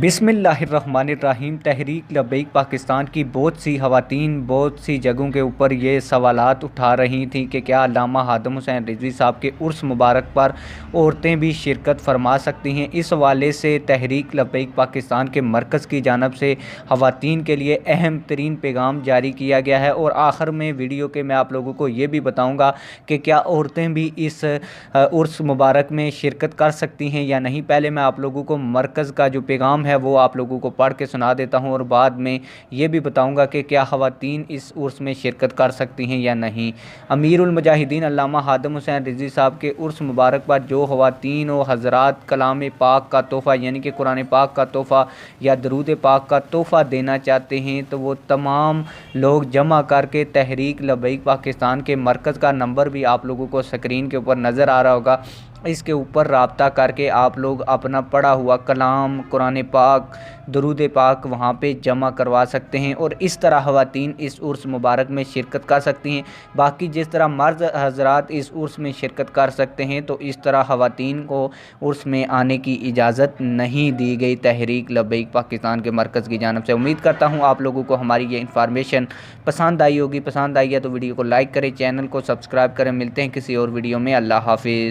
बिस्मिल्लाहिर्रहमानिर्रहीम। तहरीक लब्बैक पाकिस्तान की बहुत सी ख़वातीन बहुत सी जगहों के ऊपर ये सवालात उठा रही थी कि क्या अल्लामा हादम हुसैन रिजवी साहब के उर्स मुबारक पर औरतें भी शिरकत फरमा सकती हैं। इस हवाले से तहरीक लब्बैक पाकिस्तान के मरकज़ की जानब से ख़वातीन के लिए अहम तरीन पैगाम जारी किया गया है। और आखिर में वीडियो के मैं आप लोगों को ये भी बताऊँगा कि क्या औरतें भी इस उर्स मुबारक में शिरकत कर सकती हैं या नहीं। पहले मैं आप लोगों को मरकज़ का जो पैगाम है वो आप लोगों को पढ़ के सुना देता हूँ और बाद में ये भी बताऊँगा कि क्या ख़वातीन इस उर्स में शिरकत कर सकती हैं या नहीं। अमीरुल मुजाहिदीन अल्लामा हादम हुसैन रिजवी साहब के उर्स मुबारक पर जो ख़वातीन व हज़रात कलाम पाक का तोहफ़ा यानी कि कुरान पाक का तोहफ़ा या दरूद पाक का तोहफ़ा देना चाहते हैं तो वो तमाम लोग जमा करके तहरीक लब्बैक पाकिस्तान के मरकज़ का नंबर भी आप लोगों को स्क्रीन के ऊपर नज़र आ रहा होगा, इसके ऊपर रब्ता करके आप लोग अपना पढ़ा हुआ कलाम कुरान पाक दरूद पाक वहाँ पे जमा करवा सकते हैं और इस तरह ख़वातीन इस उर्स मुबारक में शिरकत कर सकती हैं। बाकी जिस तरह मर्द हज़रात इस उर्स में शिरकत कर सकते हैं तो इस तरह ख़वातीन को उर्स में आने की इजाज़त नहीं दी गई तहरीक लब्बैक पाकिस्तान के मरकज़ की जानब से। उम्मीद करता हूँ आप लोगों को हमारी ये इन्फॉर्मेशन पसंद आई होगी। पसंद आई है तो वीडियो को लाइक करें, चैनल को सब्सक्राइब करें। मिलते हैं किसी और वीडियो में। अल्लाह हाफिज़।